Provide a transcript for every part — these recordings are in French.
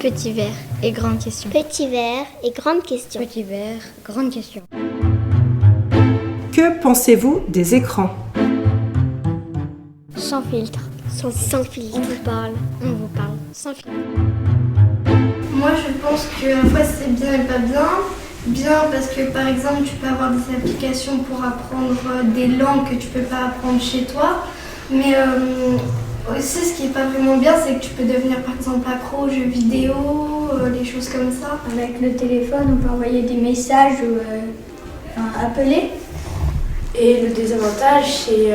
Petit verre et grande question. Petit verre et grande question. Petit verre, grande question. Que pensez-vous des écrans ? Sans filtre. Sans filtre. On vous parle. Sans filtre. Moi, je pense que fois c'est bien et pas bien. Bien parce que par exemple, tu peux avoir des applications pour apprendre des langues que tu peux pas apprendre chez toi. Mais aussi, ce qui est pas vraiment bien, c'est que tu peux devenir par exemple accro aux jeux vidéo, des choses comme ça. Avec le téléphone, on peut envoyer des messages ou appeler. Et le désavantage, c'est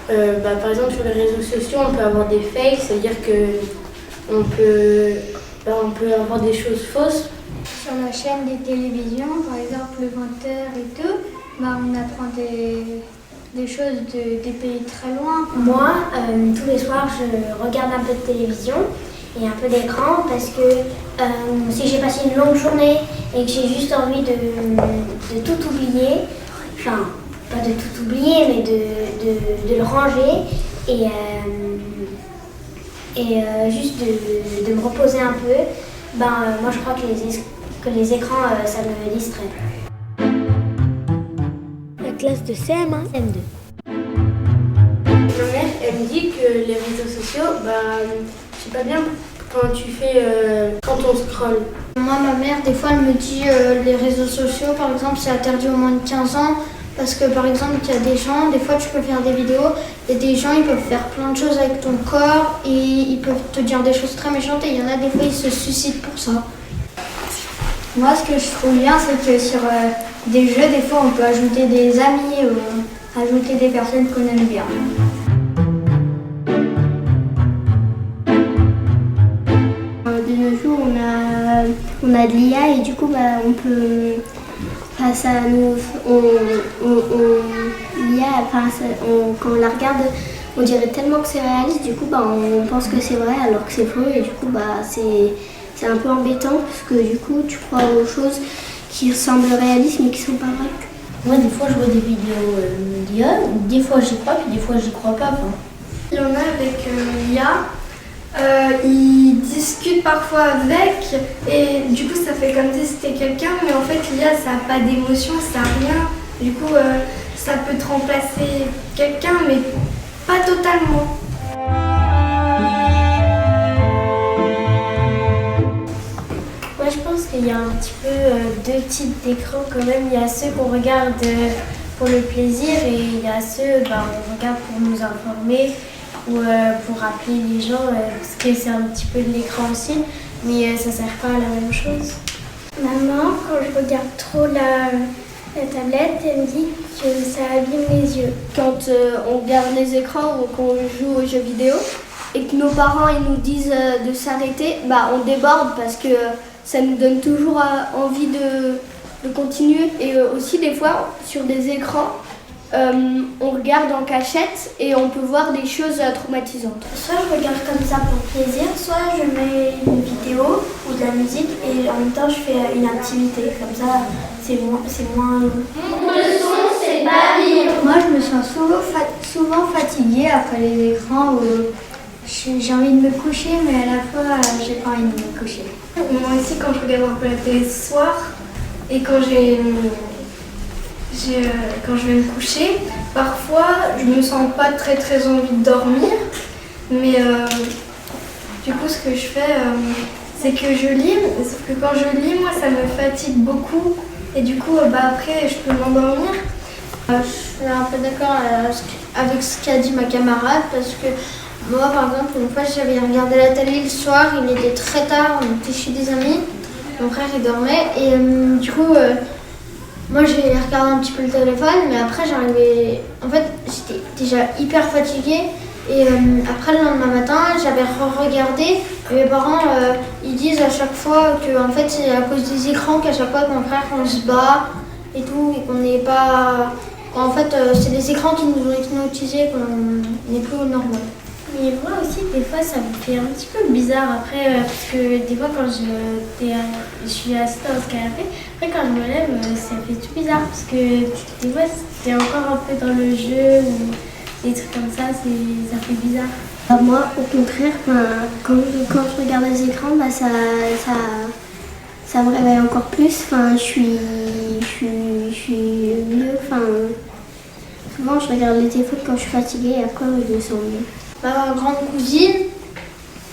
par exemple sur les réseaux sociaux, on peut avoir des fakes, c'est-à-dire qu'on peut avoir des choses fausses. Sur la chaîne des télévisions, par exemple le 20h et tout, on apprend des choses des pays très loin. Moi, tous les soirs, je regarde un peu de télévision et un peu d'écran parce que si j'ai passé une longue journée et que j'ai juste envie de tout oublier, enfin, pas de tout oublier, mais de le ranger et juste de me reposer un peu, moi je crois que les écrans, ça me distrait. La classe de CM1, CM2. Ma mère, elle me dit que les réseaux sociaux, c'est pas bien quand on scrolle. Moi, ma mère, des fois, elle me dit les réseaux sociaux, par exemple, c'est interdit aux moins de 15 ans. Parce que, par exemple, il y a des gens, des fois, tu peux faire des vidéos, et des gens, ils peuvent faire plein de choses avec ton corps, et ils peuvent te dire des choses très méchantes, et il y en a des fois, ils se suicident pour ça. Moi, ce que je trouve bien, c'est que sur des jeux, des fois, on peut ajouter des amis ou ajouter des personnes qu'on aime bien. De nos jours, on a de l'IA et du coup, on peut... quand on la regarde, on dirait tellement que c'est réaliste, du coup on pense que c'est vrai alors que c'est faux et du coup c'est un peu embêtant parce que du coup tu crois aux choses qui semblent réalistes mais qui sont pas vraies. Moi des fois je vois des vidéos d'IA, des fois j'y crois puis des fois j'y crois pas. Il y en a avec l'IA. Ils discutent parfois avec et du coup ça fait comme si c'était quelqu'un mais en fait l'IA ça n'a pas d'émotion, ça n'a rien. Du coup ça peut te remplacer quelqu'un mais pas totalement. Moi je pense qu'il y a un petit peu deux types d'écrans quand même. Il y a ceux qu'on regarde pour le plaisir et il y a ceux on regarde pour nous informer ou pour rappeler les gens, parce que c'est un petit peu de l'écran aussi, mais ça sert pas à la même chose. Maman, quand je regarde trop la tablette, elle me dit que ça abîme les yeux. Quand on regarde les écrans ou qu'on joue aux jeux vidéo et que nos parents ils nous disent de s'arrêter, on déborde parce que ça nous donne toujours envie de continuer. Et aussi des fois sur des écrans, on regarde en cachette et on peut voir des choses traumatisantes. Soit je regarde comme ça pour plaisir, soit je mets une vidéo ou de la musique et en même temps je fais une activité. Comme ça, c'est moins... Mon leçon, c'est pas lire. Moi, je me sens souvent fatiguée après les écrans où j'ai envie de me coucher, mais à la fois, j'ai pas envie de me coucher. Moi aussi, quand je regarde un peu la télé ce soir et quand je vais me coucher, parfois je me sens pas très envie de dormir, mais du coup ce que je fais c'est que je lis, sauf que quand je lis moi ça me fatigue beaucoup et du coup après je peux m'endormir. Je suis un peu d'accord avec ce qu'a dit ma camarade parce que moi par exemple une fois j'avais regardé la télé le soir, il était très tard, on était chez des amis, mon frère il dormait et du coup moi j'ai regardé un petit peu le téléphone mais après j'arrivais, en fait j'étais déjà hyper fatiguée et après le lendemain matin j'avais regardé et mes parents ils disent à chaque fois que en fait c'est à cause des écrans qu'à chaque fois que mon frère on se bat et tout et qu'on n'est pas, en fait c'est les écrans qui nous ont hypnotisés qu'on n'est plus au normal. Mais moi aussi, des fois, ça me fait un petit peu bizarre après, parce que des fois, quand je suis assise dans ce canapé, après quand je me lève, ça fait tout bizarre, parce que des fois, t'es encore un peu dans le jeu, ou des trucs comme ça fait bizarre. Moi, au contraire, quand je regarde les écrans, ça me réveille encore plus. Je suis mieux. Souvent, je regarde les téléphones quand je suis fatiguée et après, je me sens mieux. Ma grande cousine,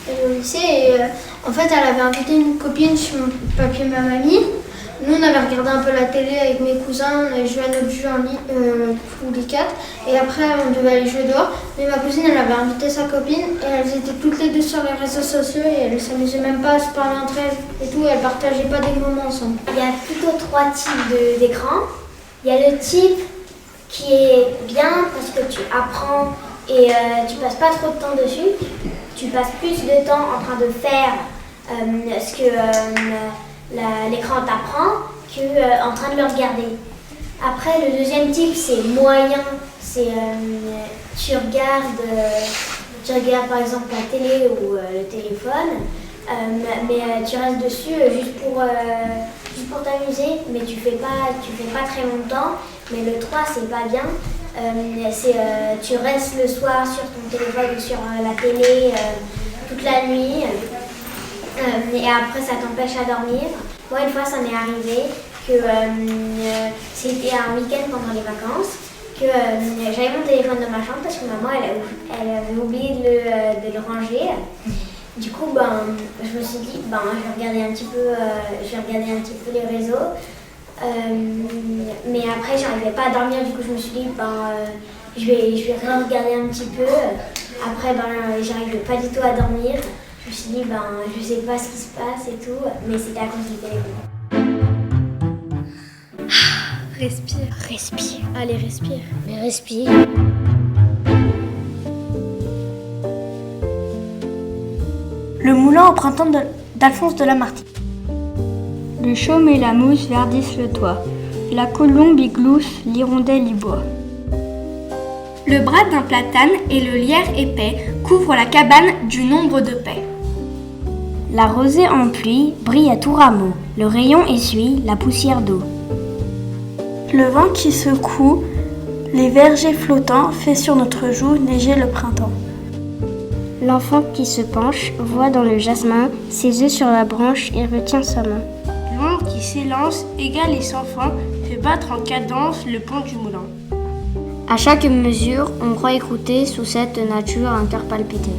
elle est au lycée et en fait, elle avait invité une copine chez mon papy et ma mamie. Nous, on avait regardé un peu la télé avec mes cousins, on avait joué à notre jeu en ligne, les 4, et après on devait aller jouer dehors. Mais ma cousine, elle avait invité sa copine, et elles étaient toutes les deux sur les réseaux sociaux, et elles ne s'amusaient même pas à se parler entre elles et tout, elles ne partageaient pas des moments ensemble. Il y a plutôt 3 types d'écrans. Il y a le type qui est bien parce que tu apprends et tu passes pas trop de temps dessus. Tu passes plus de temps en train de faire ce que l'écran t'apprend qu'en train de le regarder. Après, le deuxième type, c'est moyen. C'est tu regardes par exemple la télé ou le téléphone, mais tu restes dessus juste pour t'amuser, mais tu fais pas très longtemps. Mais le 3, c'est pas bien. Tu restes le soir sur ton téléphone ou sur la télé toute la nuit. Et après ça t'empêche à dormir. Moi une fois ça m'est arrivé que c'était un week-end pendant les vacances, que j'avais mon téléphone dans ma chambre parce que maman elle avait oublié de le ranger. Du coup je me suis dit je vais regarder un petit peu les réseaux. Mais après j'arrivais pas à dormir, du coup je me suis dit je vais regarder un petit peu. Après j'arrivais pas du tout à dormir. Je me suis dit, je sais pas ce qui se passe et tout, mais c'était à cause du téléphone. Respire. Allez, respire. Mais respire. Le moulin au printemps d'Alphonse de Lamartine. Le chaume et la mousse verdissent le toit. La colombe y glousse, l'hirondelle y boit. Le bras d'un platane et le lierre épais couvrent la cabane du nombre de paix. La rosée en pluie brille à tout rameau, le rayon essuie la poussière d'eau. Le vent qui secoue les vergers flottants fait sur notre joue neiger le printemps. L'enfant qui se penche voit dans le jasmin ses œufs sur la branche et retient sa main. L'ombre qui s'élance, égale et sans fin, fait battre en cadence le pont du moulin. À chaque mesure, on croit écouter sous cette nature un cœur palpiter.